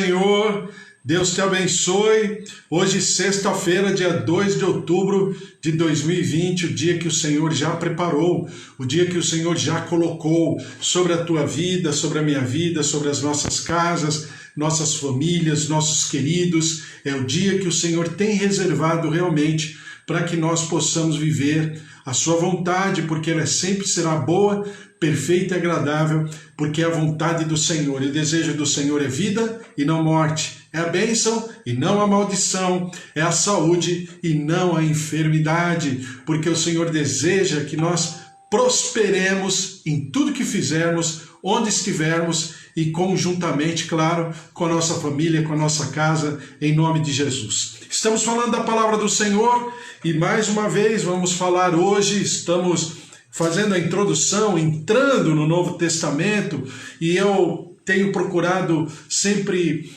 Senhor, Deus te abençoe. Hoje, sexta-feira, dia 2 de outubro de 2020, o dia que o Senhor já preparou, o dia que o Senhor já colocou sobre a tua vida, sobre a minha vida, sobre as nossas casas, nossas famílias, nossos queridos. É o dia que o Senhor tem reservado realmente para que nós possamos viver a sua vontade, porque ela sempre será boa, perfeita e agradável, porque é a vontade do Senhor. E o desejo do Senhor é vida e não morte, é a bênção e não a maldição, é a saúde e não a enfermidade, porque o Senhor deseja que nós prosperemos em tudo que fizermos, onde estivermos e conjuntamente, claro, com a nossa família, com a nossa casa, em nome de Jesus. Estamos falando da palavra do Senhor e mais uma vez vamos falar hoje, estamos fazendo a introdução, entrando no Novo Testamento, e eu tenho procurado sempre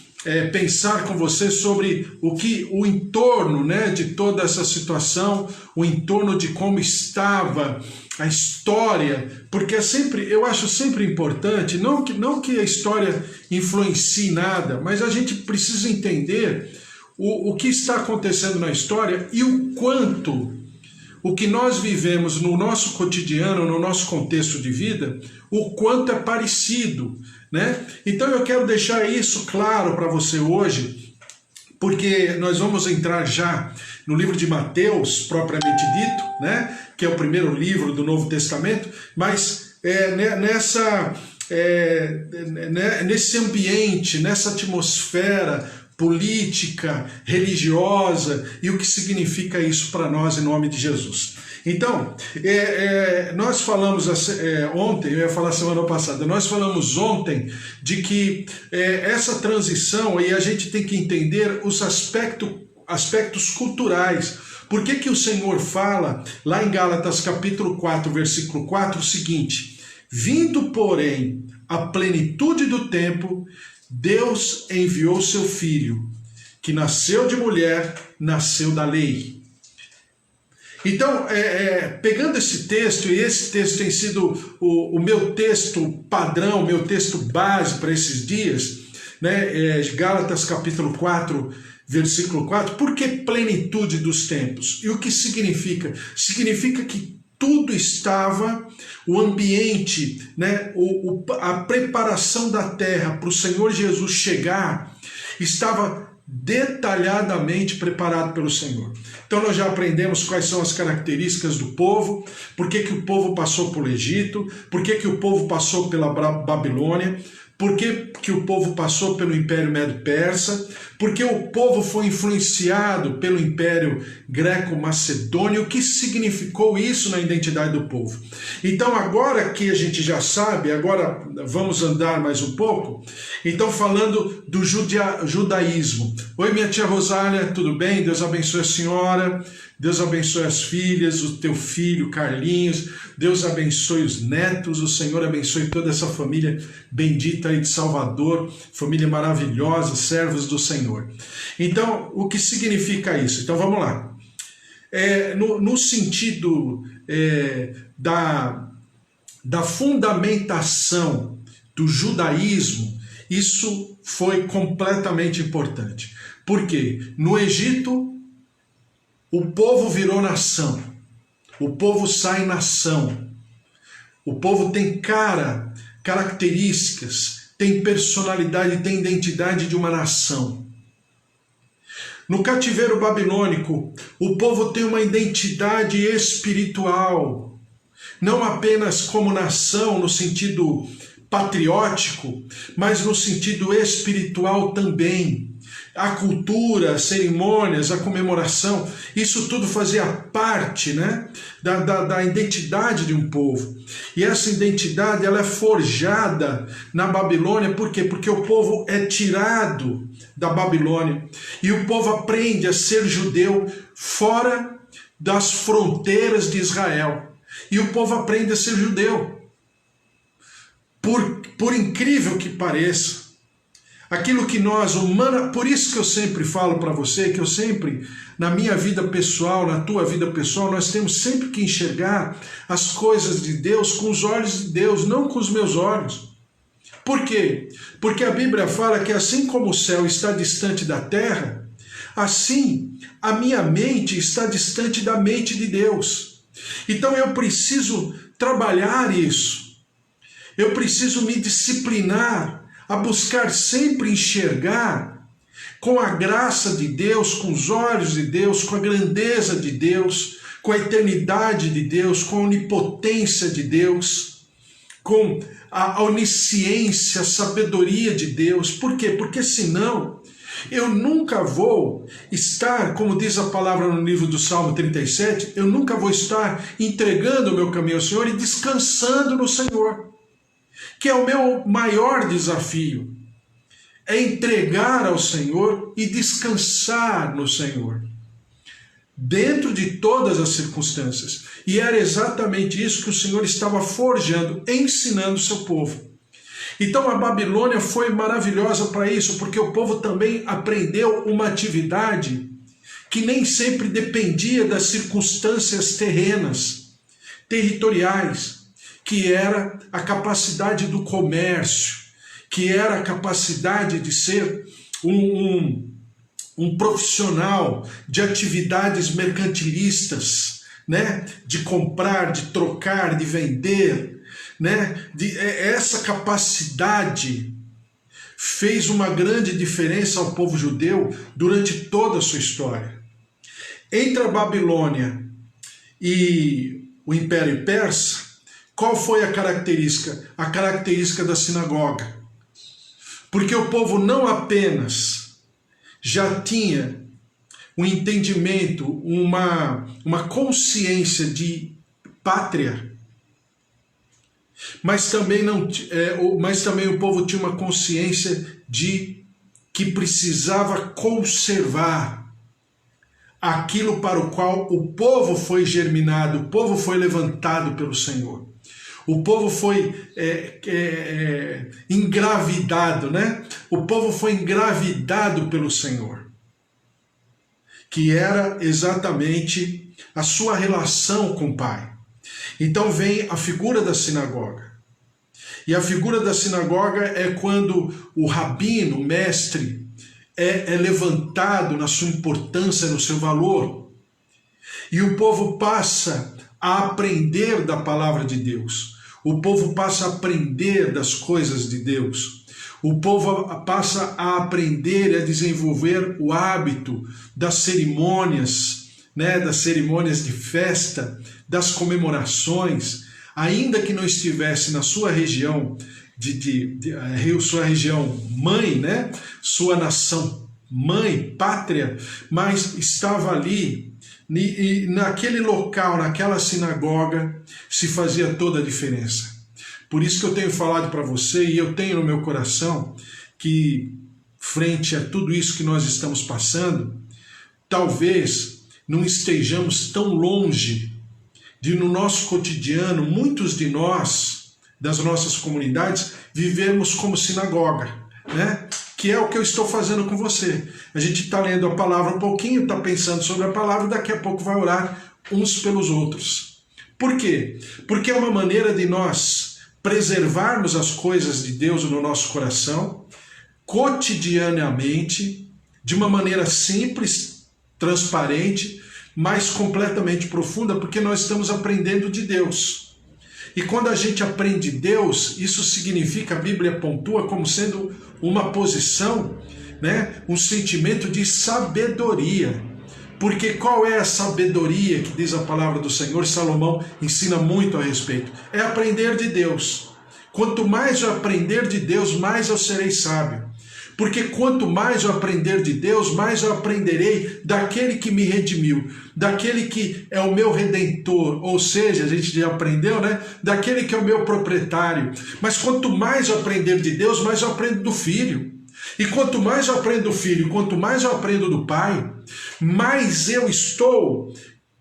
pensar com você sobre o entorno, né, de toda essa situação, o entorno de como estava a história, porque eu acho sempre importante, não que a história influencie nada, mas a gente precisa entender o que está acontecendo na história e o quanto o que nós vivemos no nosso cotidiano, no nosso contexto de vida, o quanto é parecido, né? Então eu quero deixar isso claro para você hoje, porque nós vamos entrar já no livro de Mateus, propriamente dito, né? Que é o primeiro livro do Novo Testamento, mas nesse ambiente, nessa atmosfera política, religiosa, e o que significa isso para nós em nome de Jesus. Então, nós falamos ontem, eu ia falar semana passada, nós falamos ontem de que essa transição, aí a gente tem que entender os aspectos culturais. Por que o Senhor fala, lá em Gálatas capítulo 4, versículo 4, o seguinte: vindo, porém, a plenitude do tempo, Deus enviou seu Filho, que nasceu de mulher, nasceu da lei. Então, pegando esse texto, e esse texto tem sido o meu texto padrão, o meu texto base para esses dias, né? Gálatas capítulo 4, versículo 4, por que plenitude dos tempos? E o que significa? Significa que tudo estava, o ambiente, né, a preparação da terra para o Senhor Jesus chegar, estava detalhadamente preparado pelo Senhor. Então nós já aprendemos quais são as características do povo, por que o povo passou pelo Egito, por que o povo passou pela Babilônia, por que o povo passou pelo Império Medo-Persa, porque o povo foi influenciado pelo Império Greco-Macedônio, o que significou isso na identidade do povo. Então agora que a gente já sabe, agora vamos andar mais um pouco, então falando do judaísmo. Oi, minha tia Rosália, tudo bem? Deus abençoe a senhora, Deus abençoe as filhas, o teu filho Carlinhos, Deus abençoe os netos, o Senhor abençoe toda essa família bendita aí de Salvador, família maravilhosa, servos do Senhor. Então, o que significa isso? Então vamos lá. No sentido da fundamentação do judaísmo, isso foi completamente importante. Por quê? No Egito, o povo virou nação, o povo sai nação, o povo tem características, tem personalidade, tem identidade de uma nação. No cativeiro babilônico, o povo tem uma identidade espiritual, não apenas como nação no sentido patriótico, mas no sentido espiritual também. A cultura, as cerimônias, a comemoração, isso tudo fazia parte, né, da identidade de um povo. E essa identidade ela é forjada na Babilônia, por quê? Porque o povo é tirado da Babilônia e o povo aprende a ser judeu fora das fronteiras de Israel. E o povo aprende a ser judeu. Por incrível que pareça, aquilo que nós, por isso que eu sempre falo para você, que eu sempre, na minha vida pessoal, na tua vida pessoal, nós temos sempre que enxergar as coisas de Deus com os olhos de Deus, não com os meus olhos. Por quê? Porque a Bíblia fala que assim como o céu está distante da terra, assim a minha mente está distante da mente de Deus. Então eu preciso trabalhar isso. Eu preciso me disciplinar a buscar sempre enxergar com a graça de Deus, com os olhos de Deus, com a grandeza de Deus, com a eternidade de Deus, com a onipotência de Deus, com a onisciência, a sabedoria de Deus. Por quê? Porque senão eu nunca vou estar, como diz a palavra no livro do Salmo 37, eu nunca vou estar entregando o meu caminho ao Senhor e descansando no Senhor, que é o meu maior desafio, é entregar ao Senhor e descansar no Senhor, dentro de todas as circunstâncias. E era exatamente isso que o Senhor estava forjando, ensinando o seu povo. Então a Babilônia foi maravilhosa para isso, porque o povo também aprendeu uma atividade que nem sempre dependia das circunstâncias terrenas, territoriais, que era a capacidade do comércio, que era a capacidade de ser um profissional de atividades mercantilistas, né? De comprar, de trocar, de vender, né? Essa capacidade fez uma grande diferença ao povo judeu durante toda a sua história. Entre a Babilônia e o Império Persa, qual foi a característica? A característica da sinagoga. Porque o povo não apenas já tinha um entendimento, uma consciência de pátria, mas também o povo tinha uma consciência de que precisava conservar aquilo para o qual o povo foi germinado, o povo foi levantado pelo Senhor. O povo foi engravidado, né? O povo foi engravidado pelo Senhor, que era exatamente a sua relação com o Pai. Então vem a figura da sinagoga. E a figura da sinagoga é quando o rabino, o mestre, é levantado na sua importância, no seu valor. E o povo passa a aprender da palavra de Deus. O povo passa a aprender das coisas de Deus. O povo passa a aprender e a desenvolver o hábito das cerimônias, né, das cerimônias de festa, das comemorações, ainda que não estivesse na sua região, sua região mãe, né, sua nação mãe, pátria, mas estava ali. E naquele local, naquela sinagoga, se fazia toda a diferença. Por isso que eu tenho falado para você, e eu tenho no meu coração, que frente a tudo isso que nós estamos passando, talvez não estejamos tão longe de, no nosso cotidiano, muitos de nós, das nossas comunidades, vivermos como sinagoga, né? Que é o que eu estou fazendo com você. A gente está lendo a palavra um pouquinho, está pensando sobre a palavra, daqui a pouco vai orar uns pelos outros. Por quê? Porque é uma maneira de nós preservarmos as coisas de Deus no nosso coração, cotidianamente, de uma maneira simples, transparente, mas completamente profunda, porque nós estamos aprendendo de Deus. E quando a gente aprende Deus, isso significa, a Bíblia pontua como sendo uma posição, né, um sentimento de sabedoria. Porque qual é a sabedoria que diz a palavra do Senhor? Salomão ensina muito a respeito. É aprender de Deus. Quanto mais eu aprender de Deus, mais eu serei sábio. Porque quanto mais eu aprender de Deus, mais eu aprenderei daquele que me redimiu, daquele que é o meu redentor, ou seja, a gente já aprendeu, né? Daquele que é o meu proprietário. Mas quanto mais eu aprender de Deus, mais eu aprendo do Filho. E quanto mais eu aprendo do Filho, quanto mais eu aprendo do Pai, mais eu estou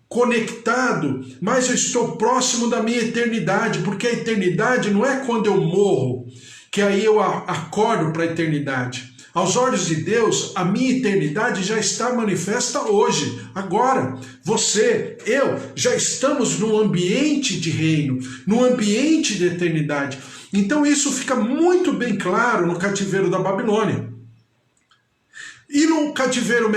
conectado, mais eu estou próximo da minha eternidade, porque a eternidade não é quando eu morro, que aí eu acordo para a eternidade. Aos olhos de Deus, a minha eternidade já está manifesta hoje, agora. Você, eu, já estamos num ambiente de reino, num ambiente de eternidade. Então isso fica muito bem claro no cativeiro da Babilônia. E no cativeiro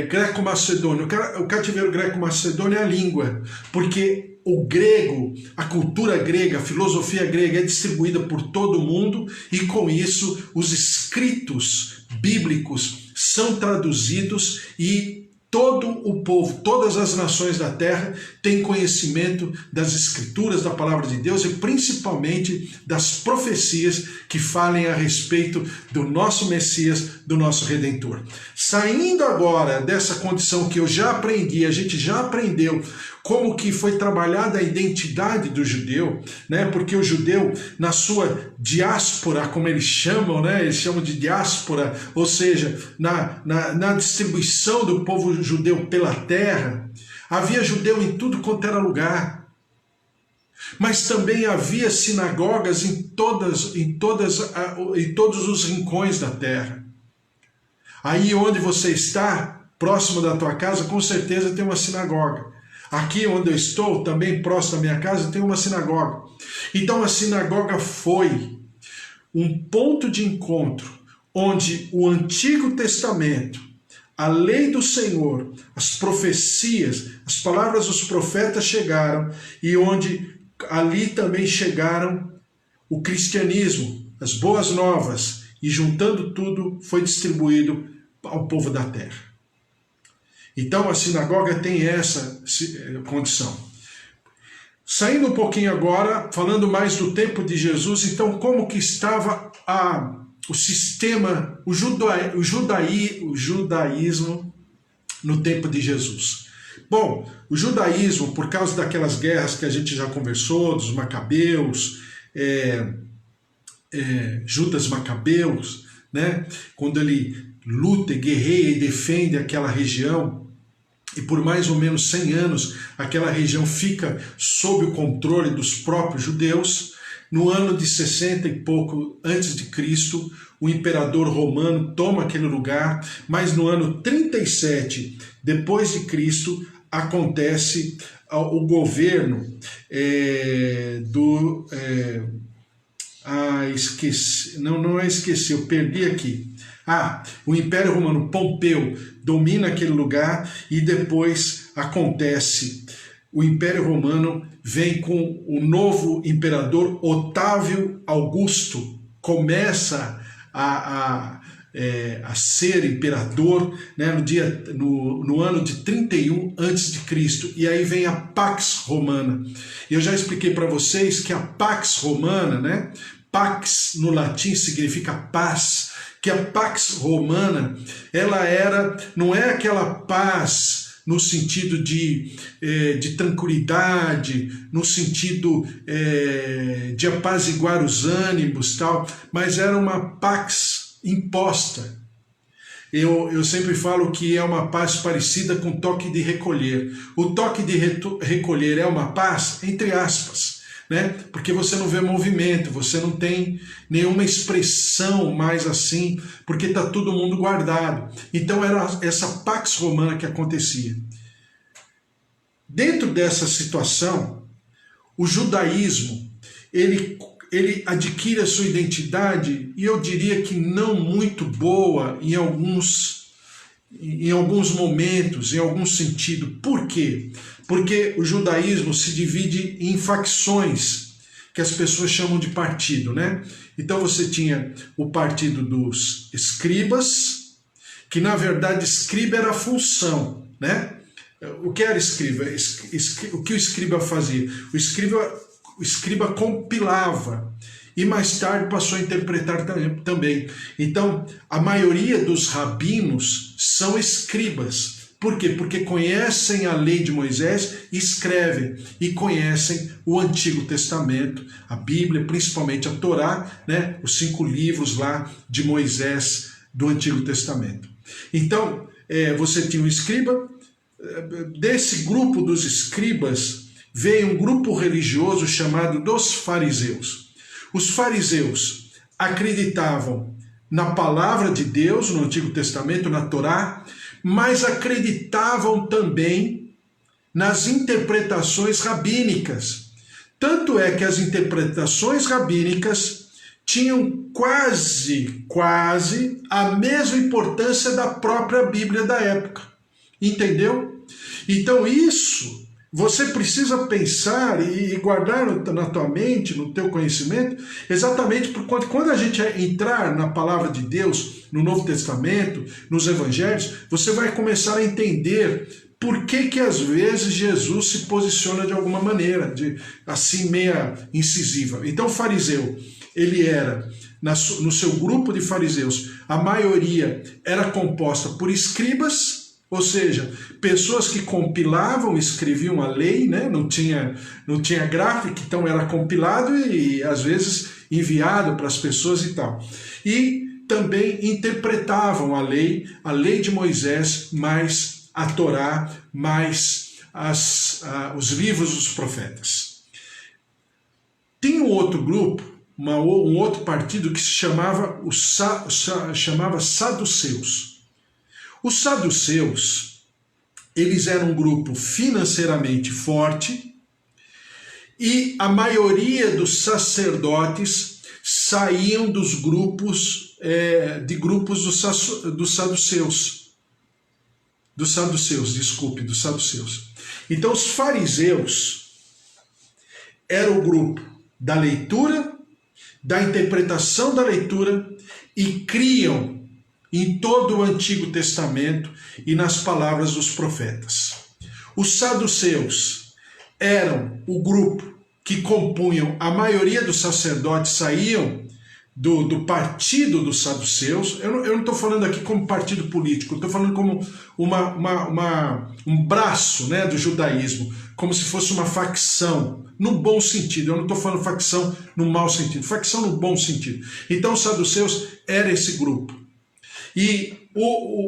greco-macedônio? O cativeiro greco-macedônio é a língua, porque o grego, a cultura grega, a filosofia grega é distribuída por todo o mundo e com isso os escritos bíblicos são traduzidos e todo o povo, todas as nações da terra têm conhecimento das escrituras, da palavra de Deus e principalmente das profecias que falem a respeito do nosso Messias, do nosso Redentor. Saindo agora dessa condição que eu já aprendi, a gente já aprendeu como que foi trabalhada a identidade do judeu, né? Porque o judeu, na sua diáspora, como eles chamam, né? Eles chamam de diáspora, ou seja, na distribuição do povo judeu pela terra, havia judeu em tudo quanto era lugar. Mas também havia sinagogas em todos os rincões da terra. Aí onde você está, próximo da tua casa, com certeza tem uma sinagoga. Aqui onde eu estou, também próximo da minha casa, tem uma sinagoga. Então a sinagoga foi um ponto de encontro onde o Antigo Testamento, a lei do Senhor, as profecias, as palavras dos profetas chegaram e onde ali também chegaram o cristianismo, as boas novas, e juntando tudo foi distribuído ao povo da terra. Então a sinagoga tem essa condição. Saindo um pouquinho agora, falando mais do tempo de Jesus, então como que estava o sistema, o judaísmo no tempo de Jesus? Bom, o judaísmo, por causa daquelas guerras que a gente já conversou, dos Macabeus, Judas Macabeus, né? Quando ele luta, guerreia e defende aquela região, e por mais ou menos 100 anos aquela região fica sob o controle dos próprios judeus. No ano de 60 e pouco antes de Cristo, o imperador romano toma aquele lugar, mas no ano 37 depois de Cristo acontece o governo eu perdi aqui. O Império Romano, Pompeu, domina aquele lugar e depois acontece, o Império Romano vem com o novo imperador Otávio Augusto, começa a ser imperador, né, no ano de 31 a.C., e aí vem a Pax Romana. Eu já expliquei para vocês que a Pax Romana, né, Pax no latim significa paz, que a Pax Romana, ela não é aquela paz no sentido de tranquilidade, no sentido de apaziguar os ânimos, tal, mas era uma pax imposta. Eu sempre falo que é uma paz parecida com toque de recolher. O toque de recolher é uma paz, entre aspas, né? Porque você não vê movimento, você não tem nenhuma expressão mais assim, porque está todo mundo guardado. Então era essa Pax Romana que acontecia. Dentro dessa situação, o judaísmo, ele adquire a sua identidade, e eu diria que não muito boa em alguns momentos, em algum sentido. Por quê? Porque o judaísmo se divide em facções, que as pessoas chamam de partido, né? Então você tinha o partido dos escribas, que na verdade escriba era a função, né? O que era escriba? O que o escriba fazia? O escriba compilava e mais tarde passou a interpretar também. Então, a maioria dos rabinos são escribas. Por quê? Porque conhecem a lei de Moisés, escrevem e conhecem o Antigo Testamento, a Bíblia, principalmente a Torá, né? Os 5 livros lá de Moisés do Antigo Testamento. Então, você tinha um escriba. Desse grupo dos escribas veio um grupo religioso chamado dos fariseus. Os fariseus acreditavam na palavra de Deus, no Antigo Testamento, na Torá, mas acreditavam também nas interpretações rabínicas. Tanto é que as interpretações rabínicas tinham quase a mesma importância da própria Bíblia da época. Entendeu? Então isso você precisa pensar e guardar na tua mente, no teu conhecimento, exatamente porque quando a gente entrar na palavra de Deus, no Novo Testamento, nos Evangelhos, você vai começar a entender por que às vezes Jesus se posiciona de alguma maneira, assim meia incisiva. Então o fariseu, ele era, no seu grupo de fariseus, a maioria era composta por escribas, ou seja, pessoas que compilavam, escreviam a lei, né? não tinha gráfica, então era compilado e às vezes enviado para as pessoas e tal. E também interpretavam a lei de Moisés, mais a Torá, mais os livros dos profetas. Tem um outro grupo, um outro partido que se chamava saduceus. Os saduceus, eles eram um grupo financeiramente forte e a maioria dos sacerdotes saíam dos grupos dos saduceus. Dos saduceus. Então os fariseus eram o grupo da leitura, da interpretação da leitura e criam em todo o Antigo Testamento e nas palavras dos profetas. Os saduceus eram o grupo que compunham, a maioria dos sacerdotes saíam do partido dos saduceus. Eu não estou falando aqui como partido político, estou falando como um braço, né, do judaísmo, como se fosse uma facção, no bom sentido. Eu não estou falando facção no mau sentido, facção no bom sentido. Então os saduceus era esse grupo. E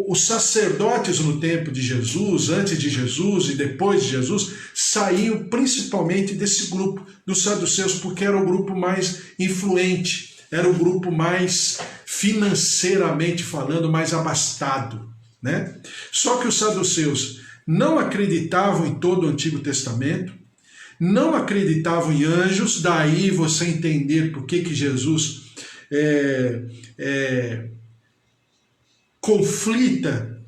os sacerdotes no tempo de Jesus, antes de Jesus e depois de Jesus, saíam principalmente desse grupo dos saduceus, porque era o grupo mais influente, era o grupo mais financeiramente falando, mais abastado, né? Só que os saduceus não acreditavam em todo o Antigo Testamento, não acreditavam em anjos, daí você entender por que Jesus conflita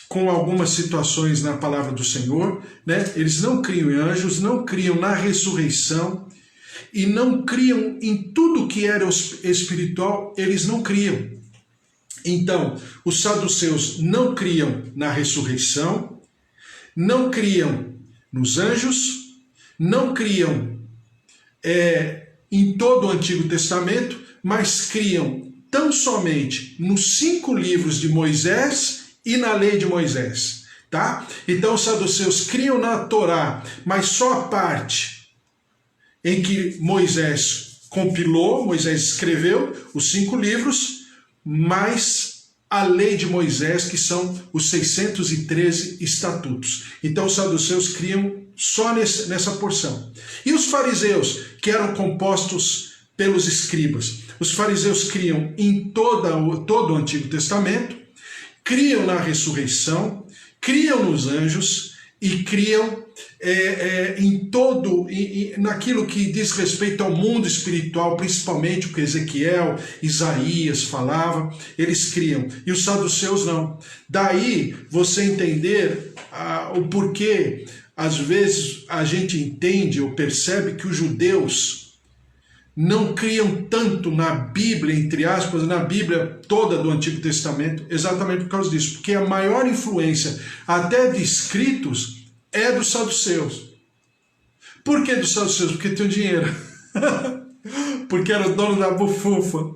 com algumas situações na palavra do Senhor, né? Eles não criam em anjos, não criam na ressurreição e não criam em tudo que era espiritual, eles não criam. Então, os saduceus não criam na ressurreição, não criam nos anjos, não criam em todo o Antigo Testamento, mas criam tão somente nos 5 livros de Moisés e na lei de Moisés, tá? Então os saduceus criam na Torá, mas só a parte em que Moisés compilou, Moisés escreveu os 5 livros, mais a lei de Moisés, que são os 613 estatutos. Então os saduceus criam só nessa porção. E os fariseus, que eram compostos pelos escribas, os fariseus criam em todo o Antigo Testamento, criam na ressurreição, criam nos anjos e criam naquilo que diz respeito ao mundo espiritual, principalmente o que Ezequiel, Isaías falava, eles criam. E os saduceus não. Daí você entender o porquê, às vezes a gente entende ou percebe que os judeus não criam tanto na Bíblia, entre aspas, na Bíblia toda do Antigo Testamento, exatamente por causa disso, porque a maior influência até de escritos é dos saduceus. Por que dos saduceus? Porque tinham dinheiro. Porque era o dono da bufufa.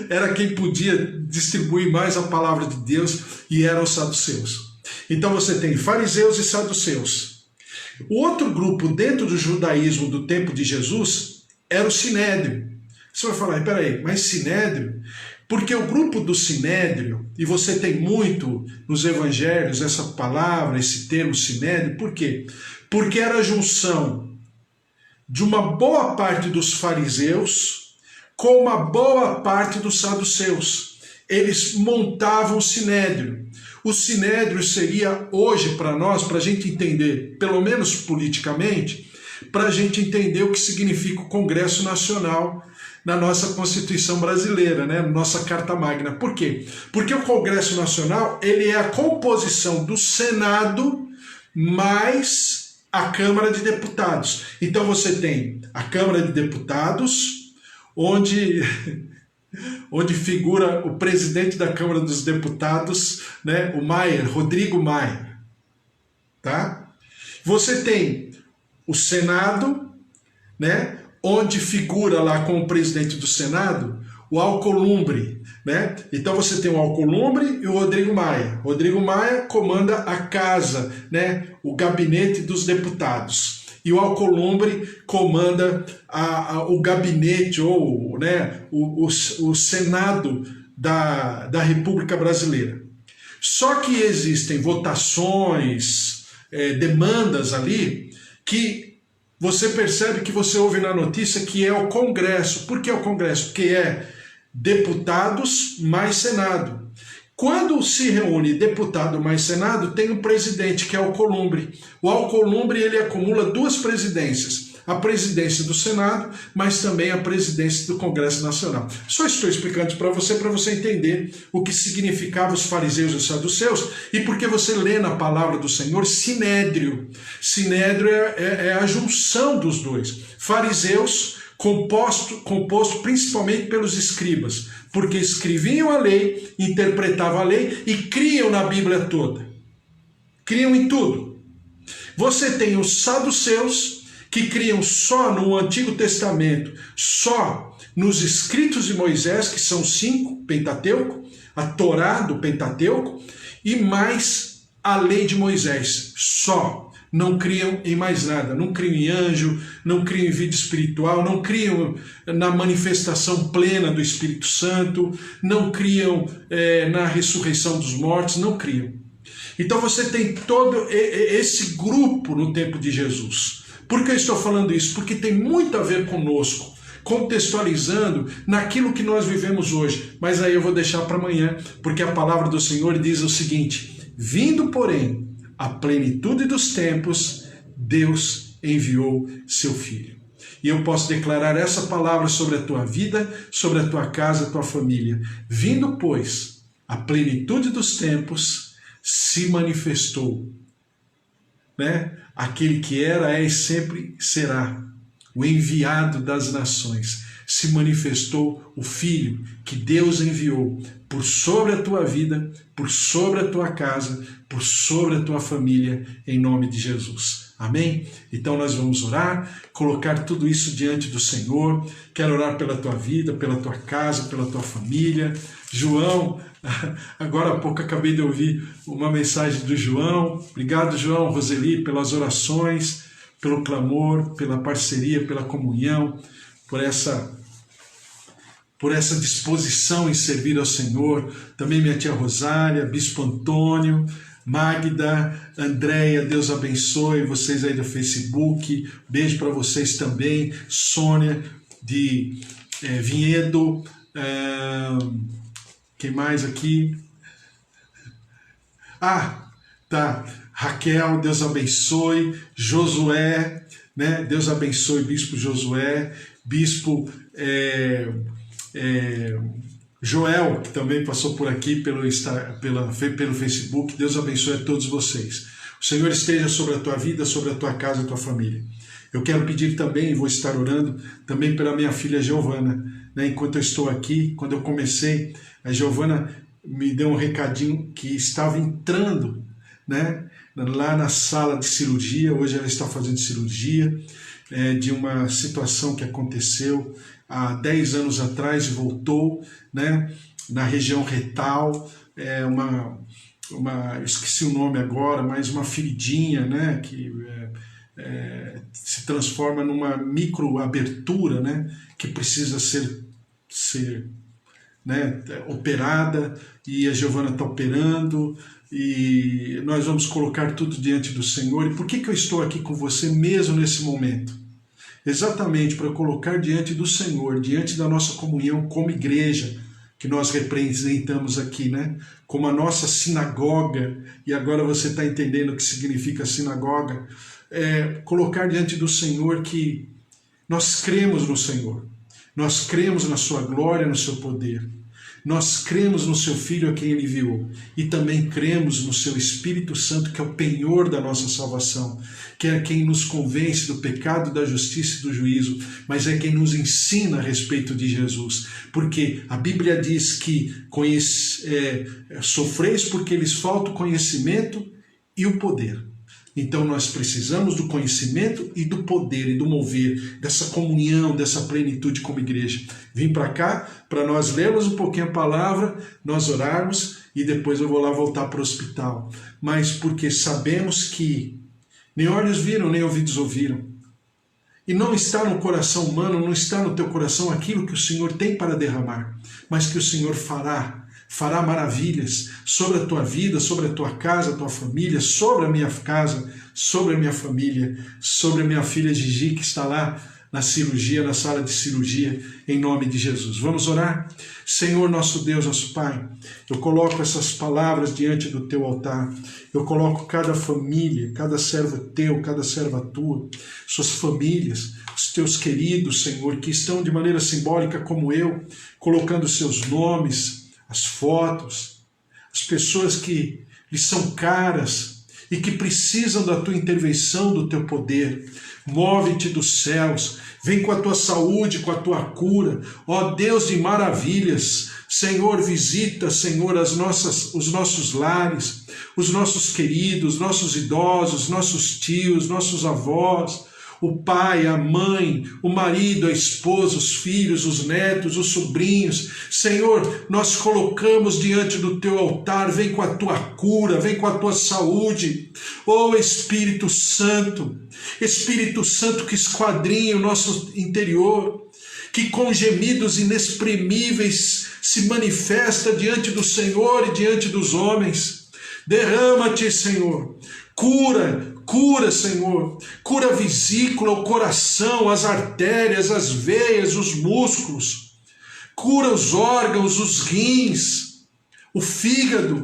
Era quem podia distribuir mais a palavra de Deus e eram os saduceus. Então você tem fariseus e saduceus. O outro grupo dentro do judaísmo do tempo de Jesus era o Sinédrio. Você vai falar, peraí, mas Sinédrio? Porque o grupo do Sinédrio, e você tem muito nos evangelhos essa palavra, esse termo Sinédrio, por quê? Porque era a junção de uma boa parte dos fariseus com uma boa parte dos saduceus. eles montavam o sinédrio. O sinédrio seria hoje para nós, para a gente entender, pelo menos politicamente, para a gente entender o que significa o Congresso Nacional na nossa Constituição brasileira, né? Nossa Carta Magna. Por quê? Porque o Congresso Nacional ele é a composição do Senado mais a Câmara de Deputados. Então você tem a Câmara de Deputados, onde figura o presidente da Câmara dos Deputados, né? O Maia, Rodrigo Maia. Tá? Você tem o Senado, né? Onde figura lá como presidente do Senado o Alcolumbre, né? Então você tem o Alcolumbre e o Rodrigo Maia. Rodrigo Maia comanda a casa, né? O gabinete dos deputados. E o Alcolumbre comanda o gabinete ou, né, o Senado da República Brasileira. Só que existem votações, demandas ali, que você percebe que você ouve na notícia que é o Congresso. Por que é o Congresso? Porque é deputados mais Senado. Quando se reúne deputado mais Senado, tem um presidente, que é o Alcolumbre. O Alcolumbre ele acumula duas presidências. A presidência do Senado, mas também a presidência do Congresso Nacional. Só estou explicando para você entender o que significava os fariseus e os saduceus e porque você lê na palavra do Senhor sinédrio. Sinédrio é a junção dos dois. Fariseus, composto principalmente pelos escribas, porque escreviam a lei, interpretavam a lei e criam na Bíblia toda. Criam em tudo. Você tem os saduceus, que criam só no Antigo Testamento, só nos escritos de Moisés, que são 5, Pentateuco, a Torá do Pentateuco, e mais a lei de Moisés, só. Não criam em mais nada, não criam em anjo, não criam em vida espiritual, não criam na manifestação plena do Espírito Santo, não criam na ressurreição dos mortos, não criam. Então você tem todo esse grupo no tempo de Jesus. Por que eu estou falando isso? Porque tem muito a ver conosco, contextualizando naquilo que nós vivemos hoje. Mas aí eu vou deixar para amanhã, porque a palavra do Senhor diz o seguinte: vindo, porém, a plenitude dos tempos, Deus enviou seu Filho. E eu posso declarar essa palavra sobre a tua vida, sobre a tua casa, a tua família. Vindo, pois, a plenitude dos tempos, se manifestou, né? Aquele que era, é e sempre será, o enviado das nações. Se manifestou o Filho que Deus enviou por sobre a tua vida, por sobre a tua casa, por sobre a tua família, em nome de Jesus. Amém? Então nós vamos orar, colocar tudo isso diante do Senhor. Quero orar pela tua vida, pela tua casa, pela tua família. João, agora há pouco acabei de ouvir uma mensagem do João. Obrigado, João, Roseli, pelas orações, pelo clamor, pela parceria, pela comunhão, por essa disposição em servir ao Senhor. Também minha tia Rosália, Bispo Antônio, Magda, Andréia, Deus abençoe vocês aí do Facebook. Beijo para vocês também. Sônia de Vinhedo. Quem mais aqui? Tá. Raquel, Deus abençoe. Josué, né? Deus abençoe, Bispo Josué. Bispo Joel, que também passou por aqui pelo Facebook. Deus abençoe a todos vocês. O Senhor esteja sobre a tua vida, sobre a tua casa, a tua família. Eu quero pedir também, e vou estar orando, também pela minha filha Giovana. Né? Enquanto eu estou aqui, quando eu comecei, a Giovana me deu um recadinho que estava entrando, né, lá na sala de cirurgia. Hoje ela está fazendo cirurgia de uma situação que aconteceu há 10 anos atrás e voltou, né, na região retal, eu esqueci o nome agora, mas uma feridinha, né, que se transforma numa microabertura, né, que precisa ser né, operada, e a Giovana está operando, e nós vamos colocar tudo diante do Senhor. E por que eu estou aqui com você mesmo nesse momento? Exatamente para colocar diante do Senhor, diante da nossa comunhão como igreja, que nós representamos aqui, né? Como a nossa sinagoga, e agora você está entendendo o que significa sinagoga, colocar diante do Senhor que nós cremos no Senhor, nós cremos na sua glória, no seu poder, nós cremos no seu Filho a quem Ele enviou, e também cremos no seu Espírito Santo, que é o penhor da nossa salvação, que é quem nos convence do pecado, da justiça e do juízo, mas é quem nos ensina a respeito de Jesus, porque a Bíblia diz que sofreis porque lhes falta o conhecimento e o poder. Então nós precisamos do conhecimento e do poder e do mover, dessa comunhão, dessa plenitude como igreja. Vim para cá para nós lermos um pouquinho a palavra, nós orarmos e depois eu vou lá voltar para o hospital. Mas porque sabemos que nem olhos viram, nem ouvidos ouviram. E não está no coração humano, não está no teu coração aquilo que o Senhor tem para derramar, mas que o Senhor fará maravilhas sobre a tua vida, sobre a tua casa, a tua família, sobre a minha casa, sobre a minha família, sobre a minha filha Gigi, que está lá na cirurgia, na sala de cirurgia, em nome de Jesus. Vamos orar? Senhor, nosso Deus, nosso Pai, eu coloco essas palavras diante do teu altar, eu coloco cada família, cada servo teu, cada serva tua, suas famílias, os teus queridos, Senhor, que estão de maneira simbólica como eu, colocando seus nomes, as fotos, as pessoas que lhes são caras e que precisam da tua intervenção, do teu poder. Move-te dos céus, vem com a tua saúde, com a tua cura, ó Deus de maravilhas. Senhor, visita, Senhor, os nossos lares, os nossos queridos, nossos idosos, nossos tios, nossos avós, o pai, a mãe, o marido, a esposa, os filhos, os netos, os sobrinhos. Senhor, nós colocamos diante do teu altar, vem com a tua cura, vem com a tua saúde. Oh Espírito Santo que esquadrinha o nosso interior, que com gemidos inexprimíveis se manifesta diante do Senhor e diante dos homens. Derrama-te, Senhor, cura, Senhor, cura a vesícula, o coração, as artérias, as veias, os músculos, cura os órgãos, os rins, o fígado.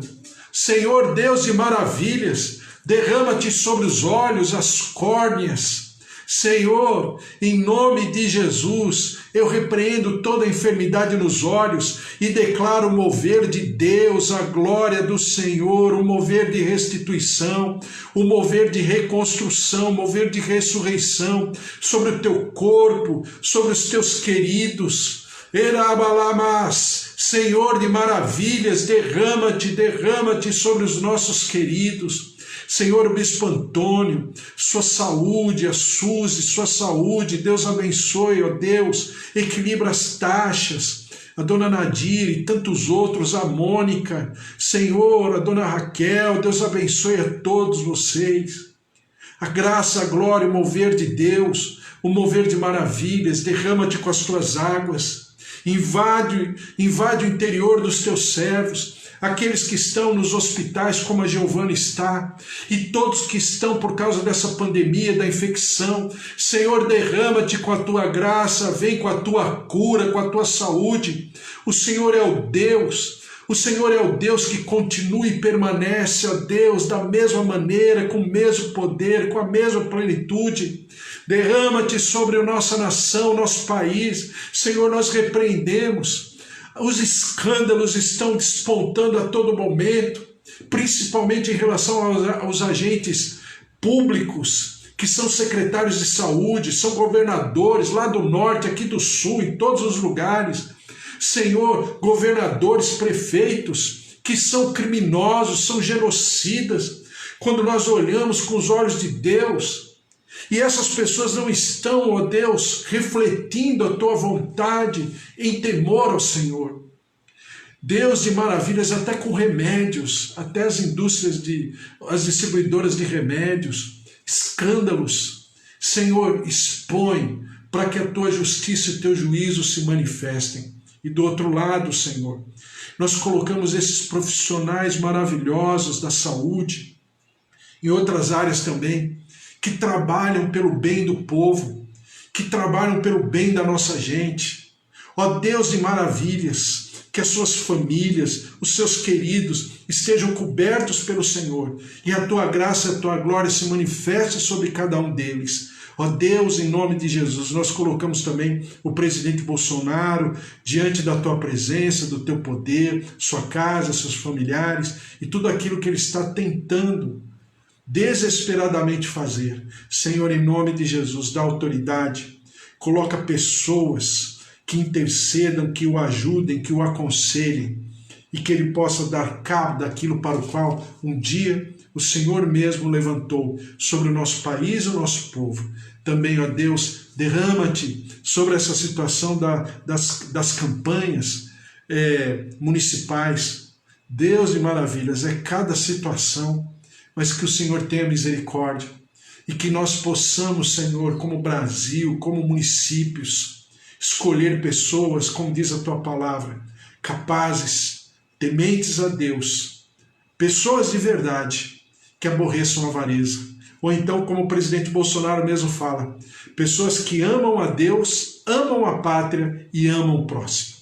Senhor, Deus de maravilhas, derrama-te sobre os olhos, as córneas. Senhor, em nome de Jesus, eu repreendo toda enfermidade nos olhos e declaro o mover de Deus, a glória do Senhor, o mover de restituição, o mover de reconstrução, o mover de ressurreição sobre o teu corpo, sobre os teus queridos. Erabalamas, Senhor de maravilhas, derrama-te sobre os nossos queridos. Senhor, o Bispo Antônio, sua saúde, a Suzy, sua saúde, Deus abençoe, ó Deus, equilibra as taxas, a Dona Nadir e tantos outros, a Mônica, Senhor, a Dona Raquel, Deus abençoe a todos vocês. A graça, a glória, o mover de Deus, o mover de maravilhas, derrama-te com as tuas águas, invade o interior dos teus servos, aqueles que estão nos hospitais como a Giovana está, e todos que estão por causa dessa pandemia, da infecção. Senhor, derrama-te com a tua graça, vem com a tua cura, com a tua saúde. O Senhor é o Deus que continua e permanece, ó Deus, da mesma maneira, com o mesmo poder, com a mesma plenitude. Derrama-te sobre a nossa nação, nosso país. Senhor, nós repreendemos. Os escândalos estão despontando a todo momento, principalmente em relação aos agentes públicos, que são secretários de saúde, são governadores lá do norte, aqui do sul, em todos os lugares. Senhor, governadores, prefeitos, que são criminosos, são genocidas. Quando nós olhamos com os olhos de Deus, e essas pessoas não estão, ó Deus, refletindo a tua vontade em temor ao Senhor. Deus de maravilhas, até com remédios, até as as distribuidoras de remédios, escândalos. Senhor, expõe para que a tua justiça e o teu juízo se manifestem. E do outro lado, Senhor, nós colocamos esses profissionais maravilhosos da saúde, e outras áreas também, que trabalham pelo bem do povo, que trabalham pelo bem da nossa gente. Ó Deus de maravilhas, que as suas famílias, os seus queridos estejam cobertos pelo Senhor e a tua graça e a tua glória se manifeste sobre cada um deles. Ó Deus, em nome de Jesus, nós colocamos também o presidente Bolsonaro diante da tua presença, do teu poder, sua casa, seus familiares e tudo aquilo que ele está tentando desesperadamente fazer. Senhor, em nome de Jesus, dá autoridade, coloca pessoas que intercedam, que o ajudem, que o aconselhem e que ele possa dar cabo daquilo para o qual um dia o Senhor mesmo levantou sobre o nosso país e o nosso povo. Também, ó Deus, derrama-te sobre essa situação das campanhas municipais. Deus de maravilhas, é cada situação, mas que o Senhor tenha misericórdia e que nós possamos, Senhor, como Brasil, como municípios, escolher pessoas, como diz a tua palavra, capazes, tementes a Deus, pessoas de verdade, que aborreçam a avareza. Ou então, como o presidente Bolsonaro mesmo fala, pessoas que amam a Deus, amam a pátria e amam o próximo.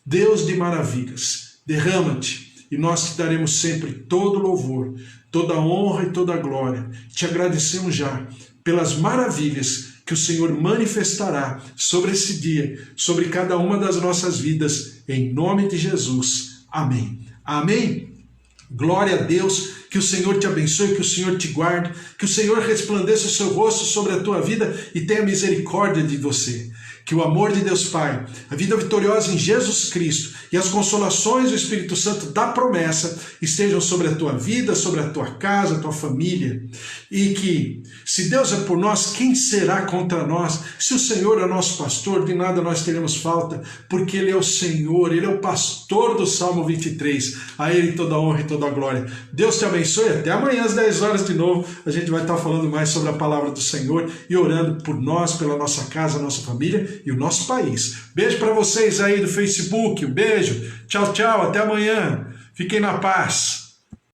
Deus de maravilhas, derrama-te e nós te daremos sempre todo louvor, toda honra e toda glória. Te agradecemos já pelas maravilhas que o Senhor manifestará sobre esse dia, sobre cada uma das nossas vidas, em nome de Jesus. Amém. Amém. Glória a Deus, que o Senhor te abençoe, que o Senhor te guarde, que o Senhor resplandeça o seu rosto sobre a tua vida e tenha misericórdia de você. Que o amor de Deus Pai, a vida vitoriosa em Jesus Cristo e as consolações do Espírito Santo da promessa estejam sobre a tua vida, sobre a tua casa, a tua família. E que, se Deus é por nós, quem será contra nós? Se o Senhor é nosso pastor, de nada nós teremos falta, porque Ele é o Senhor, Ele é o pastor do Salmo 23. A Ele toda a honra e toda a glória. Deus te abençoe, até amanhã às 10 horas de novo. A gente vai estar falando mais sobre a palavra do Senhor e orando por nós, pela nossa casa, nossa família e o nosso país. Beijo para vocês aí do Facebook, um beijo, tchau, tchau, até amanhã, fiquem na paz.